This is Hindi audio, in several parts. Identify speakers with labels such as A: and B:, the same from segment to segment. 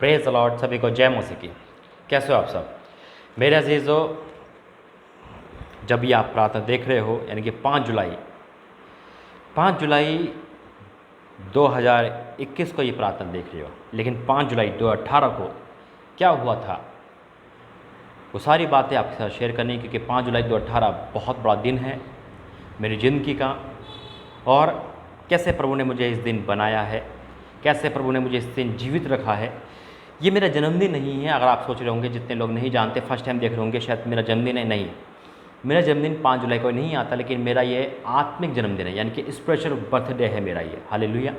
A: Praise the Lord. सभी को जय मसीह की। कैसे हो आप सब मेरे अजीज़ों। जब भी आप प्रार्थना देख रहे हो यानी कि 5 जुलाई 2021 को ये प्रार्थना देख रहे हो, लेकिन 5 जुलाई 2018 को क्या हुआ था वो सारी बातें आपके साथ शेयर करनी, क्योंकि 5 जुलाई 2018 बहुत बड़ा दिन है मेरी ज़िंदगी का। और कैसे प्रभु ने मुझे इस दिन बनाया है, कैसे प्रभु ने मुझे इस दिन जीवित रखा है। ये मेरा जन्मदिन नहीं है। अगर आप सोच रहे होंगे, जितने लोग नहीं जानते, फर्स्ट टाइम देख रहे होंगे शायद मेरा जन्मदिन है, नहीं, मेरा जन्मदिन 5 जुलाई को नहीं आता, लेकिन मेरा ये आत्मिक जन्मदिन है, यानी कि स्पिरिचुअल बर्थडे है मेरा ये। हालेलुया।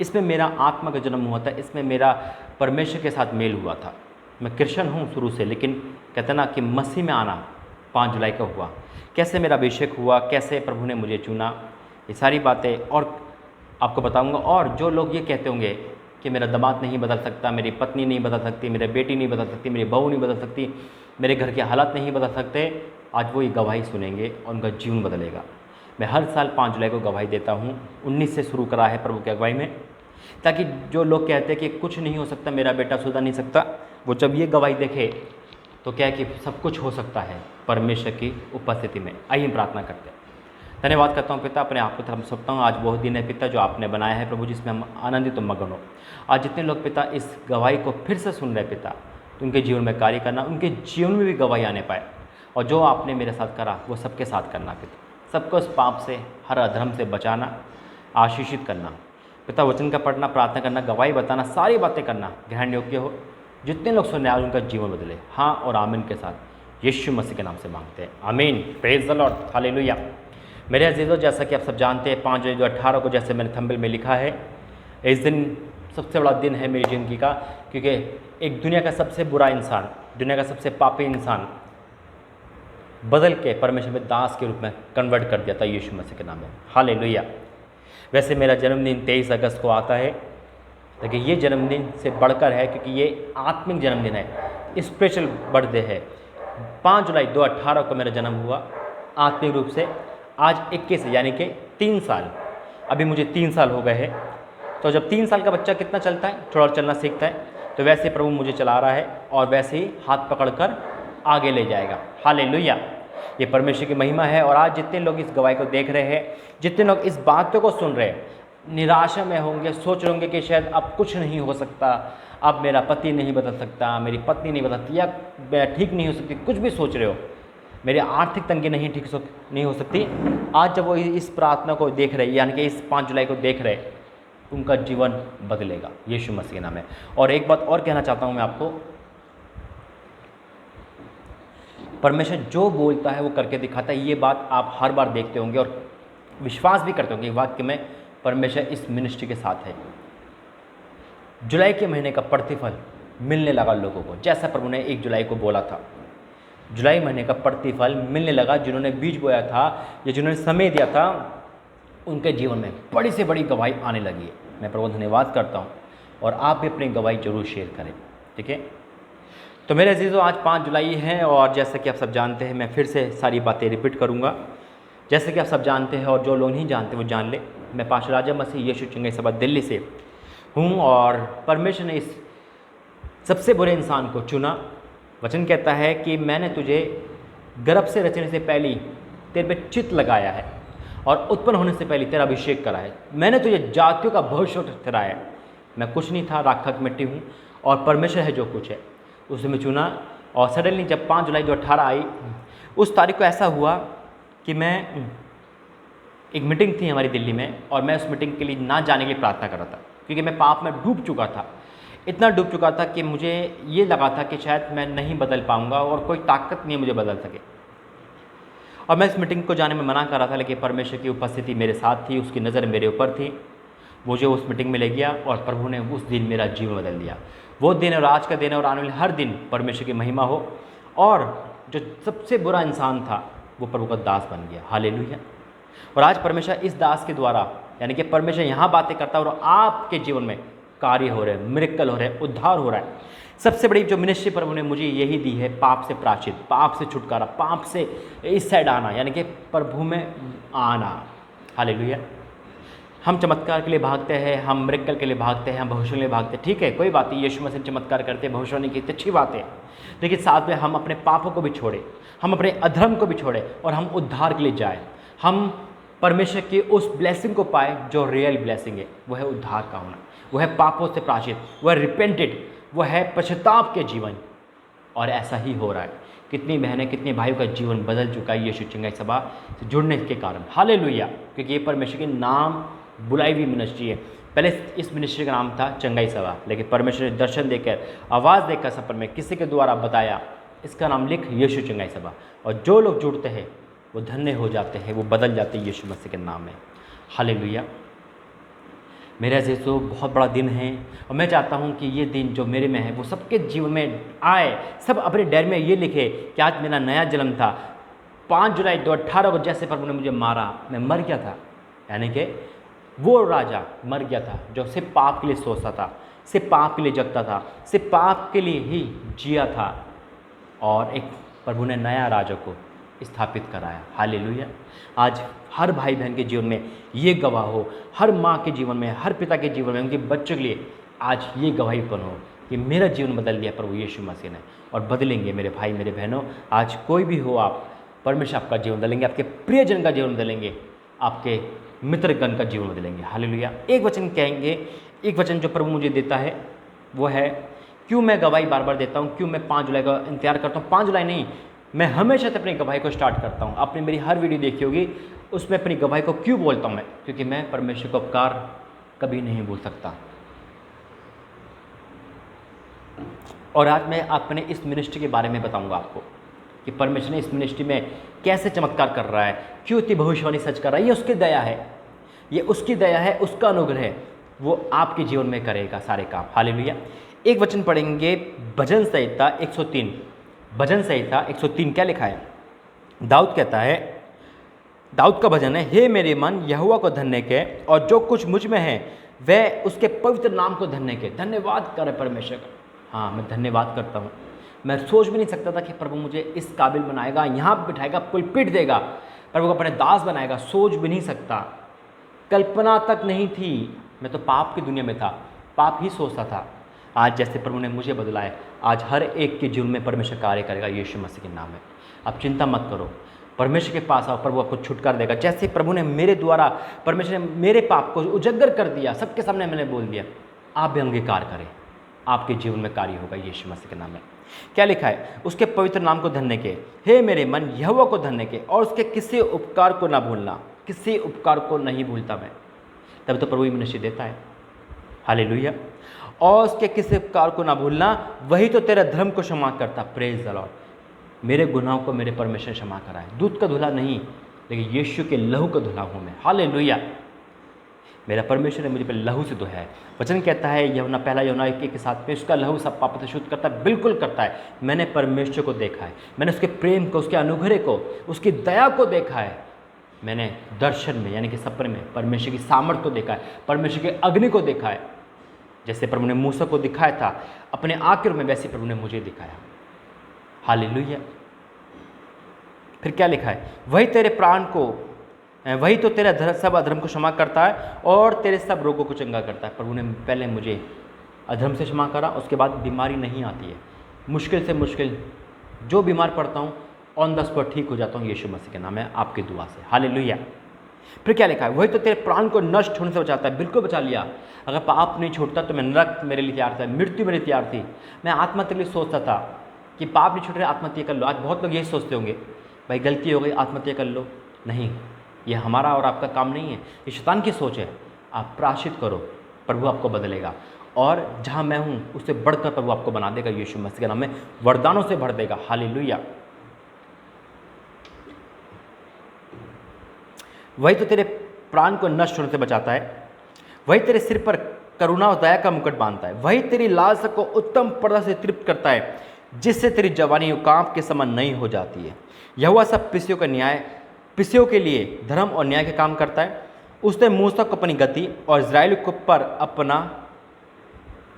A: इसमें मेरा आत्मा का जन्म हुआ था, इसमें मेरा परमेश्वर के साथ मेल हुआ था। मैं क्रिश्चियन हूँ शुरू से, लेकिन कहते ना कि मसीह में आना 5 जुलाई का हुआ। कैसे मेरा अभिषेक हुआ, कैसे प्रभु ने मुझे चुना, ये सारी बातें और आपको बताऊंगा। और जो लोग ये कहते होंगे कि मेरा दामाद नहीं बदल सकता, मेरी पत्नी नहीं बदल सकती, मेरी बेटी नहीं बदल सकती, मेरी बहू नहीं बदल सकती, मेरे घर के हालात नहीं बदल सकते, आज वो ये गवाही सुनेंगे और उनका जीवन बदलेगा। मैं हर साल 5 जुलाई को गवाही देता हूँ। 19 से शुरू करा है प्रभु की अगुवाई में, ताकि जो लोग कहते हैं कि कुछ नहीं हो सकता, मेरा बेटा सुधर नहीं सकता, वो जब ये गवाही देखे तो क्या है कि सब कुछ हो सकता है परमेश्वर की उपस्थिति में। आइए प्रार्थना करते हैं। धन्यवाद करता हूँ पिता, अपने आप को थम सकता हूँ। आज बहुत दिन है पिता जो आपने बनाया है प्रभु, जिसमें हम आनंदित मगन हो। आज जितने लोग पिता इस गवाही को फिर से सुन रहे पिता, तो उनके जीवन में कार्य करना, उनके जीवन में भी गवाही आने पाए। और जो आपने मेरे साथ करा वो सबके साथ करना पिता, सबको उस पाप से, हर अधर्म से बचाना, आशीषित करना पिता। वचन का पढ़ना, प्रार्थना करना, गवाही बताना, सारी बातें करना ग्रहण योग्य हो। जितने लोग सुनने आज उनका जीवन बदले। हाँ और आमीन के साथ यीशु मसीह के नाम से मांगते हैं, आमीन। Praise the Lord, hallelujah. मेरे अजीज़ों, जैसा कि आप सब जानते हैं 5 जुलाई 2018 को, जैसे मैंने थंबनेल में लिखा है, इस दिन सबसे बड़ा दिन है मेरी ज़िंदगी का, क्योंकि एक दुनिया का सबसे बुरा इंसान, दुनिया का सबसे पापी इंसान बदल के परमेश्वर में दास के रूप में कन्वर्ट कर दिया था यीशु मसीह के नाम में। हालेलुया। वैसे मेरा जन्मदिन 23 अगस्त को आता है, लेकिन ये जन्मदिन से बढ़कर है, क्योंकि ये आत्मिक जन्मदिन है, स्पिरिचुअल बर्थडे है। 5 जुलाई 2018 को मेरा जन्म हुआ आत्मिक रूप से। आज 21 यानी कि 3 साल, अभी मुझे 3 साल हो गए हैं। तो जब 3 साल का बच्चा कितना चलता है, थोड़ा चलना सीखता है, तो वैसे प्रभु मुझे चला रहा है और वैसे ही हाथ पकड़कर आगे ले जाएगा। हालेलुया। ये परमेश्वर की महिमा है। और आज जितने लोग इस गवाही को देख रहे हैं, जितने लोग इस बातों को सुन रहे हैं, निराशा में होंगे, सोच रहे होंगे कि शायद अब कुछ नहीं हो सकता, अब मेरा पति नहीं बदल सकता, मेरी पत्नी नहीं बदल सकती, या मैं ठीक नहीं हो सकती, कुछ भी सोच रहे हो, मेरी आर्थिक तंगी नहीं हो सकती। आज जब वो इस प्रार्थना को देख रहे, यानी कि इस 5 जुलाई को देख रहे, उनका जीवन बदलेगा यीशु मसीह के नाम में। और एक बात और कहना चाहता हूँ मैं आपको, परमेश्वर जो बोलता है वो करके दिखाता है। ये बात आप हर बार देखते होंगे और विश्वास भी करते होंगे वाक्य में परमेश्वर इस मिनिस्ट्री के साथ है। जुलाई के महीने का प्रतिफल मिलने लगा लोगों को, जैसा प्रभु ने 1 जुलाई को बोला था। जुलाई महीने का प्रतिफल मिलने लगा। जिन्होंने बीज बोया था या जिन्होंने समय दिया था, उनके जीवन में बड़ी से बड़ी गवाही आने लगी है। मैं प्रभु धन्यवाद करता हूँ, और आप भी अपनी गवाही जरूर शेयर करें, ठीक है। तो मेरे अजीज़ों, आज 5 जुलाई है, और जैसा कि आप सब जानते हैं, मैं फिर से सारी बातें रिपीट करूँगा जैसे कि आप सब जानते हैं, और जो लोग नहीं जानते वो जान ले। मैं पास्टर राजा मसीह यीशु चंगाई सभा दिल्ली से हूँ, और परमेश्वर ने इस सबसे बुरे इंसान को चुना। वचन कहता है कि मैंने तुझे गर्भ से रचने से पहले तेरे पे चित्त लगाया है, और उत्पन्न होने से पहले तेरा अभिषेक करा है। मैंने तुझे जातियों का भविष्य ठहराया है। मैं कुछ नहीं था, राख मिट्टी हूँ, और परमेश्वर है जो कुछ है, उसने चुना। और सडनली जब 5 जुलाई 2018 आई, उस तारीख को ऐसा हुआ कि मैं एक मीटिंग थी हमारी दिल्ली में, और मैं उस मीटिंग के लिए ना जाने के लिए प्रार्थना कर रहा था, क्योंकि मैं पाप में डूब चुका था। इतना डूब चुका था कि मुझे ये लगा था कि शायद मैं नहीं बदल पाऊंगा, और कोई ताकत नहीं है मुझे बदल सके। और मैं इस मीटिंग को जाने में मना कर रहा था, लेकिन परमेश्वर की उपस्थिति मेरे साथ थी, उसकी नज़र मेरे ऊपर थी। मुझे उस मीटिंग में ले गया, और प्रभु ने उस दिन मेरा जीवन बदल दिया। वो दिन और आज का दिन और आने वाले हर दिन परमेश्वर की महिमा हो। और जो सबसे बुरा इंसान था वो प्रभु का दास बन गया। हालेलुया। और आज परमेश्वर इस दास के द्वारा, यानी कि परमेश्वर यहाँ बातें करता है और आपके जीवन में कार्य हो रहे हैं, मिरेकल हो रहे हैं, उद्धार हो रहा है। सबसे बड़ी जो मिनिस्ट्री प्रभु ने मुझे यही दी है, पाप से प्रायश्चित, पाप से छुटकारा, पाप से इस साइड आना, यानी कि प्रभु में आना। हालेलुया। हम चमत्कार के लिए भागते हैं, हम मिरेकल के लिए भागते हैं, हम भविष्यवाणी के लिए भागते हैं, ठीक है, कोई बात नहीं, यीशु मसीह चमत्कार करते हैं, भविष्यवाणी की अच्छी बात है। लेकिन साथ में हम अपने पापों को भी छोड़ें, हम अपने अधर्म को भी छोड़ें और हम उद्धार के लिए जाएं। हम परमेश्वर की उस ब्लेसिंग को पाए जो रियल ब्लेसिंग है, वो है उद्धार का होना, वो है पापों से प्रायश्चित, वो है रिपेंटेड, वो है पश्चाताप के जीवन। और ऐसा ही हो रहा है। कितनी बहनें, कितने भाइयों का जीवन बदल चुका है यीशु चंगाई सभा से जुड़ने के कारण। हालेलुया। क्योंकि ये परमेश्वर के नाम बुलाई हुई मिनिस्ट्री है। पहले इस मिनिस्ट्री का नाम था चंगाई सभा, लेकिन परमेश्वर ने दर्शन देकर, आवाज़ देकर, सफर में किसी के द्वारा बताया, इसका नाम लिख यीशु चंगाई सभा। और जो लोग जुड़ते हैं वो धन्य हो जाते हैं, वो बदल जाते हैं यीशु मसीह के नाम में। हालेलुया। मेरे अजीज़ों, बहुत बड़ा दिन है और मैं चाहता हूं कि ये दिन जो मेरे में है वो सबके जीवन में आए। सब अपने डायरी में ये लिखे कि आज मेरा नया जन्म था। 5 जुलाई 2018 को जैसे प्रभु ने मुझे मारा, मैं मर गया था, यानी कि वो राजा मर गया था जो सिर्फ पाप के लिए सोचता था, सिर्फ पाप के लिए जगता था, सिर्फ पाप के लिए ही जिया था, और एक प्रभु ने नया राजा को स्थापित कराया। हालेलुया। आज हर भाई बहन के जीवन में ये गवाह हो, हर माँ के जीवन में, हर पिता के जीवन में, उनके बच्चों के लिए आज ये गवाहीपन हो कि मेरा जीवन बदल दिया प्रभु यीशु मसीह ने, और बदलेंगे मेरे भाई, मेरे बहनों। आज कोई भी हो आप, परमेश्वर आपका जीवन बदलेंगे, आपके प्रियजन का जीवन बदलेंगे, आपके मित्रगण का जीवन बदलेंगे। हालेलुया। एक वचन कहेंगे, एक वचन जो प्रभु मुझे देता है वो है, क्यों मैं गवाही बार बार देता हूँ, क्यों मैं 5 जुलाई का इंतजार करता हूँ। 5 जुलाई नहीं, मैं हमेशा से अपनी गवाही को स्टार्ट करता हूँ। आपने मेरी हर वीडियो देखी होगी, उसमें अपनी गवाही को क्यों बोलता हूँ मैं, क्योंकि मैं परमेश्वर का उपकार कभी नहीं भूल सकता। और आज मैं अपने इस मिनिस्ट्री के बारे में बताऊंगा आपको कि परमेश्वर ने इस मिनिस्ट्री में कैसे चमत्कार कर रहा है, क्यों इतनी भविष्यवाणी सच कर रहा है। ये उसकी दया है, ये उसकी दया है, उसका अनुग्रह है, वो आपके जीवन में करेगा सारे काम। हालेलुया। एक वचन पढ़ेंगे, भजन संहिता 103। भजन संहिता 103 क्या लिखा है? दाऊद कहता है, दाऊद का भजन है, हे मेरे मन यहोवा को धन्य के, और जो कुछ मुझ में है वह उसके पवित्र नाम को धन्य के। धन्यवाद करे परमेश्वर का। हाँ, मैं धन्यवाद करता हूँ। मैं सोच भी नहीं सकता था कि प्रभु मुझे इस काबिल बनाएगा, यहाँ बिठाएगा, पुलपिट देगा, प्रभु को अपने दास बनाएगा। सोच भी नहीं सकता, कल्पना तक नहीं थी। मैं तो पाप की दुनिया में था, पाप ही सोचता था। आज जैसे प्रभु ने मुझे बदला है, आज हर एक के जीवन में परमेश्वर कार्य करेगा यीशु मसीह के नाम में। आप चिंता मत करो, परमेश्वर के पास आओ, प्रभु आपको छुटकारा देगा। जैसे प्रभु ने मेरे द्वारा, परमेश्वर ने मेरे पाप को उजागर कर दिया, सबके सामने मैंने बोल दिया, आप भी अंगीकार करें, आपके जीवन में कार्य होगा यीशु मसीह के नाम में। क्या लिखा है? उसके पवित्र नाम को धन्य के, हे मेरे मन यहोवा को धन्य के, और उसके किसी उपकार को ना भूलना। किसी उपकार को नहीं भूलता मैं, तब तो प्रभु ही मनुष्य देता है। हालेलुया। और उसके किसी उपकार को ना भूलना, वही तो तेरा धर्म को क्षमा करता। Praise the Lord. मेरे गुनाहों को मेरे परमेश्वर ने क्षमा करा है। दूध का धुला नहीं, लेकिन यीशु के लहू का धुला हूँ मैं। हालेलुया। मेरा परमेश्वर ने मुझे पे लहू से धोया है। वचन कहता है यूहन्ना, पहला यूहन्ना 1 के साथ में, उसका लहू सब पाप से शुद्ध करता है। बिल्कुल करता है। मैंने परमेश्वर को देखा है, मैंने उसके प्रेम को, उसके अनुग्रह को, उसकी दया को देखा है। मैंने दर्शन में, यानी कि सपने में परमेश्वर की सामर्थ को देखा है, परमेश्वर के अग्नि को देखा है। जैसे प्रभु ने मूसा को दिखाया था अपने आखिर में, वैसे प्रभु ने मुझे दिखाया। हालेलुया। फिर क्या लिखा है? वही तेरे प्राण को, वही तो तेरा सब अधर्म को क्षमा करता है और तेरे सब रोगों को चंगा करता है। प्रभु ने पहले मुझे अधर्म से क्षमा करा, उसके बाद बीमारी नहीं आती है। मुश्किल से मुश्किल जो बीमार पड़ता हूँ, ऑन द स्पॉट ठीक हो जाता हूँ यीशु मसीह के नाम में, आपकी दुआ से। हालेलुया। फिर क्या लिखा है? वही तो तेरे प्राण को नष्ट होने से बचाता है। बिल्कुल बचा लिया। अगर पाप नहीं छोड़ता तो मैं नरक मेरे लिए तैयार था, मृत्यु मेरे लिए तैयार थी। मैं आत्महत्या के लिए सोचता था कि पाप नहीं छूट रहे, आत्महत्या कर लो। आज बहुत लोग यही सोचते होंगे, भाई गलती हो गई, आत्महत्या कर लो। नहीं, ये हमारा और आपका काम नहीं है, ये शैतान की सोच है। आप प्रायश्चित करो, प्रभु आपको बदलेगा, और जहाँ मैं हूँ उससे बढ़कर प्रभु आपको बना देगा यीशु मसीह के नाम में, वरदानों से भर देगा। हालेलुया। वही तो तेरे प्राण को नष्ट होने से बचाता है, वही तेरे सिर पर करुणा और दया का मुकुट बांधता है, वही तेरी लालसा को उत्तम पर्दा से तृप्त करता है, जिससे तेरी जवानी कांप के समान नई हो जाती है। यहोवा सब पिसियों का न्याय, पिसियों के लिए धर्म और न्याय के काम करता है। उसने मूसा को अपनी गति और इस्राएल को पर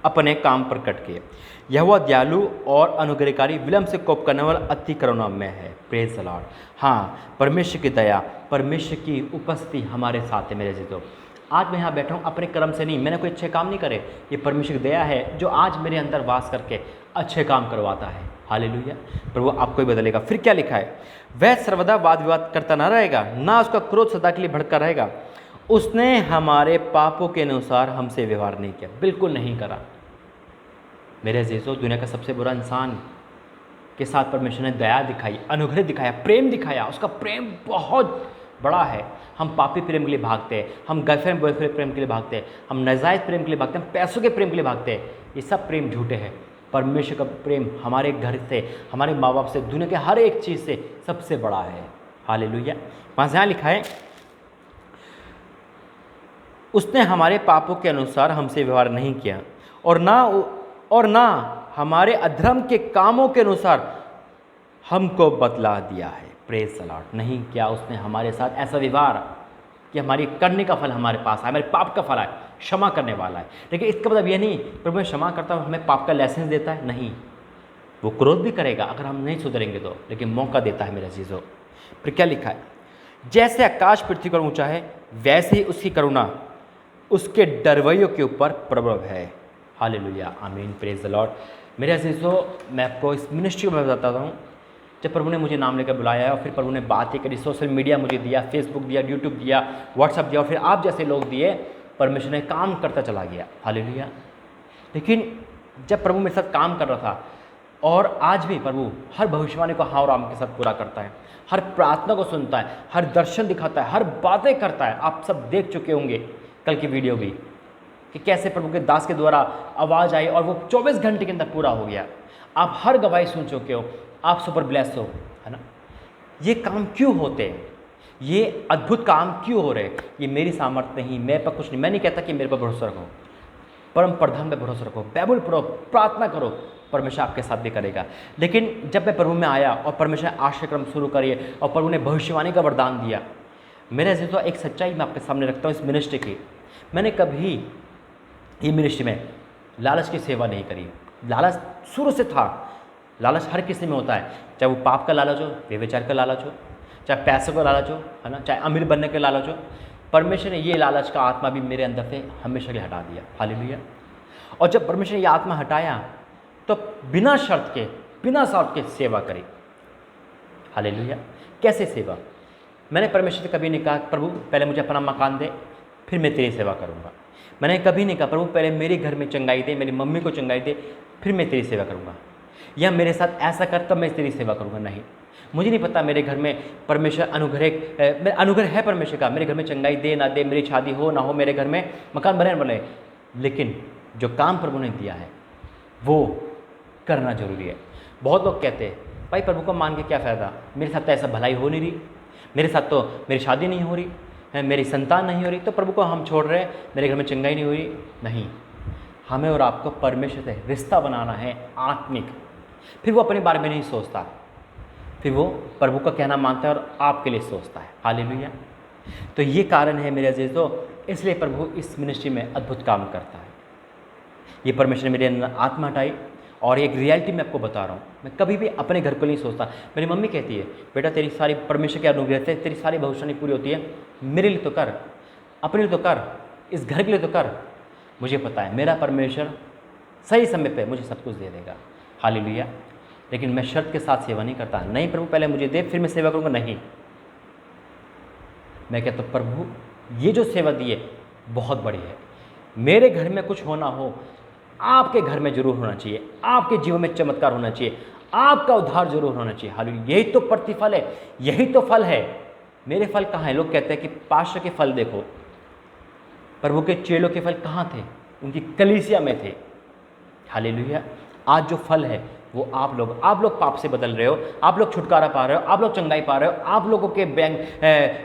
A: अपने काम पर कट किए। यहोवा दयालु और अनुग्रहकारी, विलंब से कोप करने वाला, अति करुणामय है। Praise the Lord. हाँ, परमेश्वर की दया, परमेश्वर की उपस्थिति हमारे साथ है। मेरे जीतो, आज मैं यहाँ बैठा हूँ अपने कर्म से नहीं, मैंने कोई अच्छे काम नहीं करे, ये परमेश्वर की दया है जो आज मेरे अंदर वास करके अच्छे काम करवाता है। हालेलुया। प्रभु आपको ही बदलेगा। फिर क्या लिखा है, वह सर्वदा वाद विवाद करता ना रहेगा, ना उसका क्रोध सदा के लिए भड़का रहेगा। उसने हमारे पापों के अनुसार हमसे व्यवहार नहीं किया, बिल्कुल नहीं करा। मेरे अजीजों, दुनिया का सबसे बुरा इंसान के साथ परमेश्वर ने दया दिखाई, अनुग्रह दिखाया, प्रेम दिखाया। उसका प्रेम बहुत बड़ा है। हम पापी प्रेम के लिए भागते हैं, हम गर्लफ्रेंड बॉयफ्रेंड प्रेम के लिए भागते हैं, हम नाजायज़ प्रेम के लिए भागते हैं, हम पैसों के प्रेम के लिए भागते हैं। ये सब प्रेम झूठे हैं। परमेश्वर का प्रेम हमारे घर से, हमारे माँ बाप से, दुनिया के हर एक चीज़ से सबसे बड़ा है। हालेलुया। वहाँ से यहाँ लिखा है, उसने हमारे पापों के अनुसार हमसे व्यवहार नहीं किया और ना हमारे अधर्म के कामों के अनुसार हमको बतला दिया है। Praise the Lord. नहीं किया उसने हमारे साथ ऐसा व्यवहार कि हमारी करने का फल हमारे पास है, हमारे पाप का फल है, क्षमा करने वाला है। लेकिन इसका मतलब यह नहीं प्रभु मैं क्षमा करता हूँ हमें पाप का लाइसेंस देता है, नहीं। वो क्रोध भी करेगा अगर हम नहीं सुधरेंगे तो, लेकिन मौका देता है मेरे अजीजों। फिर क्या लिखा है, जैसे आकाश पृथ्वी पर ऊंचा है वैसे ही उसकी करुणा उसके डरवैयों के ऊपर प्रबल है। हालेलुया, आमीन, प्रेज द लॉर्ड। मेरे अजीजों, मैं आपको इस मिनिस्ट्री में बताता हूँ, जब प्रभु ने मुझे नाम लेकर बुलाया है और फिर प्रभु ने बातें करी, सोशल मीडिया मुझे दिया, फेसबुक दिया, यूट्यूब दिया, व्हाट्सअप दिया और फिर आप जैसे लोग दिए, परमेश्वर ने काम करता चला गया। हालेलुया। लेकिन जब प्रभु मेरे साथ काम कर रहा था, और आज भी प्रभु हर भविष्यवाणी को हाँ और आम के साथ पूरा करता है, हर प्रार्थना को सुनता है, हर दर्शन दिखाता है, हर बातें करता है। आप सब देख चुके होंगे कल की वीडियो भी कि कैसे प्रभु के दास के द्वारा आवाज़ आई और वो 24 घंटे के अंदर पूरा हो गया। आप हर गवाही सुन चुके हो, आप सुपर ब्लेस हो, है ना। ये काम क्यों होते हैं, ये अद्भुत काम क्यों हो रहे हैं? ये मेरी सामर्थ्य नहीं, मैं पर कुछ नहीं। मैं नहीं कहता कि मेरे पर भरोसा रखो, परम प्रधान पे भरोसा रखो, बाइबल पढ़ो, प्रार्थना करो, परमेश्वर आपके साथ भी करेगा। लेकिन जब मैं प्रभु में आया और परमेश्वर ने आश्रयक्रम शुरू करिए और प्रभु ने भविष्यवाणी का वरदान दिया, मेरे ऐसे तो एक सच्चाई मैं आपके सामने रखता हूँ इस मिनिस्ट्री की। मैंने कभी ये मिनिस्ट्री में लालच की सेवा नहीं करी। लालच शुरू से था, लालच हर किसी में होता है, चाहे वो पाप का लालच हो, व्यभिचार का लालच हो, चाहे पैसों का लालच हो, है ना, चाहे अमीर बनने का लालच हो। परमेश्वर ने ये लालच का आत्मा भी मेरे अंदर से हमेशा के हटा दिया। हालेलुया। और जब परमेश्वर ने ये आत्मा हटाया तो बिना शर्त के सेवा करी। हालेलुया। कैसे सेवा? मैंने परमेश्वर से कभी नहीं कहा प्रभु पहले मुझे अपना मकान दे फिर मैं तेरी सेवा करूँगा। मैंने कभी नहीं कहा प्रभु पहले मेरे घर में चंगाई दे, मेरी मम्मी को चंगाई दे, फिर मैं तेरी सेवा करूँगा, या मेरे साथ ऐसा कर तब मैं तेरी सेवा करूँगा। नहीं, मुझे नहीं पता मेरे घर में परमेश्वर अनुग्रह है परमेश्वर का, मेरे घर में चंगाई दे ना दे, मेरी शादी हो ना हो, मेरे घर में मकान बने ना बने, लेकिन जो काम प्रभु ने दिया है वो करना जरूरी है। बहुत लोग कहते हैं भाई प्रभु को मान के क्या फ़ायदा, मेरे साथ तो ऐसा भलाई हो नहीं रही, मेरे साथ तो मेरी शादी नहीं हो रही है, मेरी संतान नहीं हो रही, तो प्रभु को हम छोड़ रहे हैं, मेरे घर में चंगाई नहीं हो रही। नहीं, हमें और आपको परमेश्वर से रिश्ता बनाना है आत्मिक। फिर वो अपने बारे में नहीं सोचता, फिर वो प्रभु का कहना मानता है और आपके लिए सोचता है। हालेलुया। तो ये कारण है मेरे अजीजों, इसलिए प्रभु इस मिनिस्ट्री में अद्भुत काम करता है। ये परमेश्वर ने मेरे अंदर आत्मा हटाई और एक रियलिटी मैं आपको बता रहा हूँ। मैं कभी भी अपने घर को नहीं सोचता। मेरी मम्मी कहती है बेटा तेरी सारी परमेश्वर के अनुग्रह से तेरी सारी भविष्यवाणी पूरी होती है, मेरे लिए तो कर, अपने लिए तो कर, इस घर के लिए तो कर। मुझे पता है मेरा परमेश्वर सही समय पे मुझे सब कुछ दे देगा। हालेलुया। लेकिन मैं शर्त के साथ सेवा नहीं करता, नहीं प्रभु पहले मुझे दे फिर मैं सेवा करूँगा। नहीं, मैं कहता हूँ प्रभु ये जो सेवा दी है बहुत बड़ी है, मेरे घर में कुछ होना हो आपके घर में जरूर होना चाहिए, आपके जीवन में चमत्कार होना चाहिए, आपका उद्धार जरूर होना चाहिए। हालेलुया। यही तो प्रतिफल है, यही तो फल है। मेरे फल कहाँ हैं? लोग कहते हैं कि पास्टर के फल देखो, प्रभु के चेलों के फल कहाँ थे? उनकी कलीसिया में थे। हालेलुया। आज जो फल है वो आप लोग पाप से बदल रहे हो, आप लोग छुटकारा पा रहे हो, आप लोग चंगाई पा रहे हो, आप लोगों के बैंक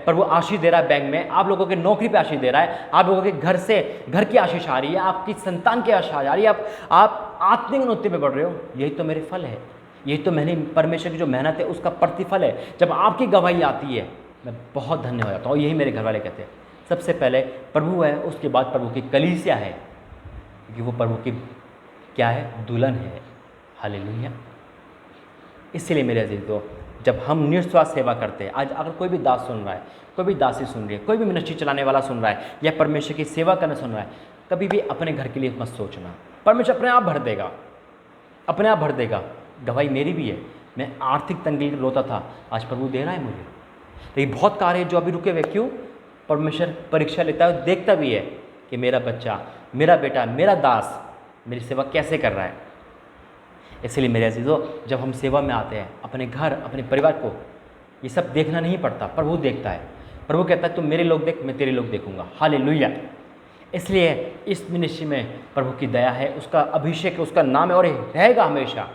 A: प्रभु आशीष दे रहा है, बैंक में आप लोगों के नौकरी पे आशीष दे रहा है, आप लोगों के घर की आशीष आ रही है, आपकी संतान की आशीष आ रही है, आप आत्मिक उन्नति में बढ़ रहे हो। यही तो मेरे फल है, यही तो मैंने परमेश्वर की जो मेहनत है उसका प्रतिफल है। जब आपकी गवाही आती है मैं बहुत धन्य हो जाता हूँ। यही मेरे घर वाले कहते हैं सबसे पहले प्रभु है, उसके बाद प्रभु की कलीसिया है, क्योंकि वो प्रभु की क्या है? दुल्हन है। हालेलुया। इसलिए मेरे अजीजों जब हम निस्वार्थ सेवा करते हैं, आज अगर कोई भी दास सुन रहा है, कोई भी दासी सुन रही है, कोई भी मिनिस्ट्री चलाने वाला सुन रहा है या परमेश्वर की सेवा करना सुन रहा है, कभी भी अपने घर के लिए मत सोचना, परमेश्वर अपने आप भर देगा, अपने आप भर देगा। गवाही मेरी भी है, मैं आर्थिक तंगी रोता था, आज प्रभु दे रहा है मुझे। लेकिन बहुत कार्य है जो अभी रुके हुए, क्यों? परमेश्वर परीक्षा लेता है, देखता भी है कि मेरा बच्चा, मेरा बेटा, मेरा दास मेरी सेवा कैसे कर रहा है। इसलिए मेरे अजीज़ों, जब हम सेवा में आते हैं, अपने घर, अपने परिवार को ये सब देखना नहीं पड़ता, प्रभु देखता है। प्रभु कहता है तुम मेरे लोग देख, मैं तेरे लोग देखूंगा। हालेलुया। इसलिए इस मिनिस्ट्री में प्रभु की दया है, उसका अभिषेक है, उसका नाम है और रहेगा हमेशा,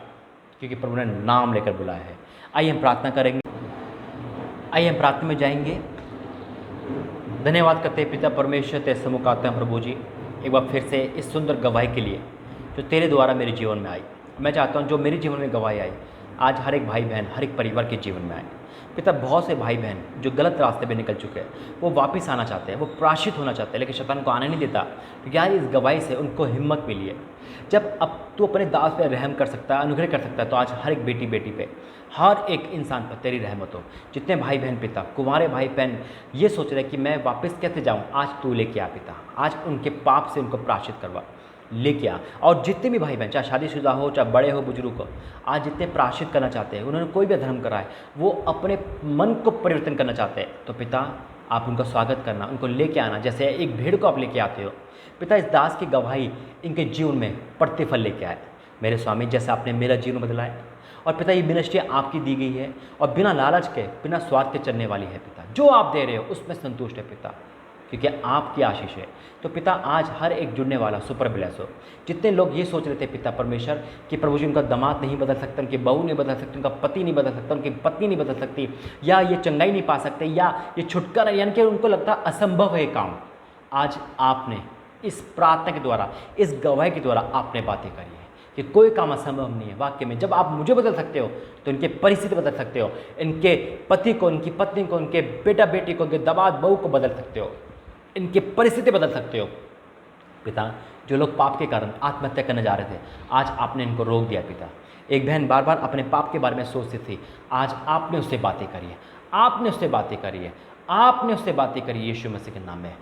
A: क्योंकि प्रभु ने नाम लेकर बुलाया है। आइए हम प्रार्थना करेंगे, आइए हम प्रार्थना में जाएंगे। धन्यवाद करते हैं पिता परमेश्वर, तेरे सम्मुख आते हैं प्रभु जी, एक बार फिर से इस सुंदर गवाही के लिए जो तेरे द्वारा मेरे जीवन में आई। मैं चाहता हूँ जो मेरे जीवन में गवाही आई, आज हर एक भाई बहन, हर एक परिवार के जीवन में आए। पिता, बहुत से भाई बहन जो गलत रास्ते पे निकल चुके हैं, वो वापस आना चाहते हैं, वो प्रायश्चित होना चाहते हैं, लेकिन शैतान को आने नहीं देता, क्योंकि आज इस गवाही से उनको हिम्मत मिली है। जब अब तू अपने दास पे रहम कर सकता है, अनुग्रह कर सकता है, तो आज हर एक बेटी बेटी पे, हर एक इंसान पर तेरी रहमत हो। जितने भाई बहन पिता, कुंवारे भाई बहन ये सोच रहे हैं कि मैं वापस कैसे जाऊँ, आज तू लेके आ पिता, आज उनके पाप से उनको प्रायश्चित करवा, लेके आ। और जितने भी भाई बहन, चाहे शादीशुदा हो, चाहे बड़े हो, बुजुर्ग हो, आज जितने प्रायश्चित करना चाहते हैं, उन्होंने कोई भी अधर्म करा है, वो अपने मन को परिवर्तन करना चाहते हैं, तो पिता आप उनका स्वागत करना, उनको लेके आना, जैसे एक भेड़ को आप लेके आते हो। पिता, इस दास की गवाही इनके जीवन में प्रतिफल लेके आए मेरे स्वामी, जैसे आपने मेरा जीवन बदला है। और पिता, ये मिनिस्ट्री आपकी दी गई है और बिना लालच के, बिना स्वार्थ के चलने वाली है पिता। जो आप दे रहे हो उसमें संतुष्ट है पिता, क्योंकि आपकी आशीष है। तो पिता, आज हर एक जुड़ने वाला सुपर ब्लेस हो। जितने लोग ये सोच रहे थे पिता परमेश्वर कि प्रभु जी उनका दामाद नहीं बदल सकता, उनकी बहू नहीं बदल सकती, उनका पति नहीं बदल सकता, उनकी पत्नी नहीं बदल सकती, या ये चंगाई नहीं पा सकते, या ये छुटकारा, यानी कि उनको लगता असंभव है काम, आज आपने इस प्रार्थना के द्वारा, इस गवाही के द्वारा आपने बातें करी है कि कोई काम असंभव नहीं है। वाक्य में जब आप मुझे बदल सकते हो, तो इनके परिस्थिति बदल सकते हो, इनके पति को, इनकी पत्नी को, इनके बेटा बेटी को, इनके दामाद बहू को बदल सकते हो, इनकी परिस्थिति बदल सकते हो पिता। जो लोग पाप के कारण आत्महत्या करने जा रहे थे, आज आपने इनको रोक दिया पिता। एक बहन बार बार अपने पाप के बारे में सोचती थी, आज आपने उससे बातें करी है, आपने उससे बातें करी है, आपने उससे बातें करी यीशु मसीह के नाम में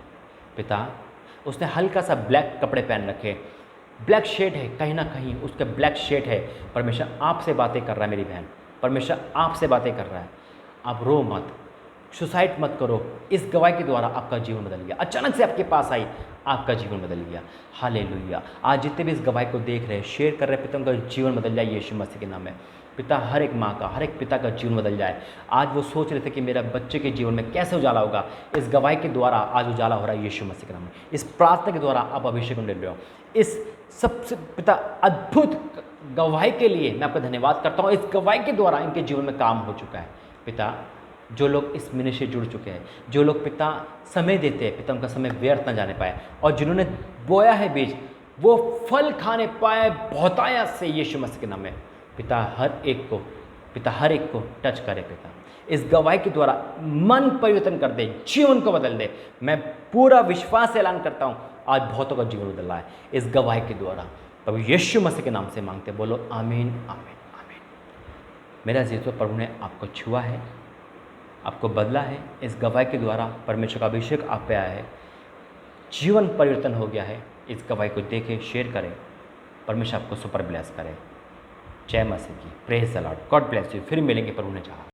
A: पिता। उसने हल्का सा ब्लैक कपड़े पहन रखे, ब्लैक शेड है, कहीं ना कहीं उसका ब्लैक शेड है। परमेश्वर आपसे बातें कर रहा है मेरी बहन, परमेश्वर आपसे बातें कर रहा है। आप रो मत, सुसाइड मत करो। इस गवाही के द्वारा आपका जीवन बदल गया, अचानक से आपके पास आई, आपका जीवन बदल गया। हालेलुया। आज जितने भी इस गवाही को देख रहे हैं, शेयर कर रहे हैं पिता, उनका जीवन बदल जाए यीशु मसीह के नाम में पिता। हर एक माँ का, हर एक पिता का जीवन बदल जाए। आज वो सोच रहे थे कि मेरा बच्चे के जीवन में कैसे उजाला होगा, इस गवाही के द्वारा आज उजाला हो रहा है यीशु मसीह के नाम में। इस प्रार्थना के द्वारा आप अभिषेक ले रहे हो। इस सबसे पिता अद्भुत गवाही के लिए मैं आपका धन्यवाद करता हूँ। इस गवाही के द्वारा इनके जीवन में काम हो चुका है पिता। जो लोग इस मिनिस्ट्री से जुड़ चुके हैं, जो लोग पिता समय देते हैं पिता, उनका समय व्यर्थ न जाने पाए, और जिन्होंने बोया है बीज वो फल खाने पाए बहुतायत से यीशु मसीह के नाम में पिता। हर एक को पिता, हर एक को टच करे पिता। इस गवाही के द्वारा मन परिवर्तन कर दे, जीवन को बदल दे। मैं पूरा विश्वास से ऐलान करता हूँ आज बहुतों का जीवन बदल रहा है इस गवाही के द्वारा। प्रभु यीशु मसीह के नाम से मांगते, बोलो आमीन आमीन आमीन। मेरा जीसस प्रभु ने आपको छुआ है, आपको बदला है। इस गवाही के द्वारा परमेश्वर का अभिषेक आप पे आया है, जीवन परिवर्तन हो गया है। इस गवाही को देखें, शेयर करें, परमेश्वर आपको सुपर ब्लेस करे। जय मसीह की, praise the Lord, God bless you. फिर मिलेंगे प्रभु ने चाहा।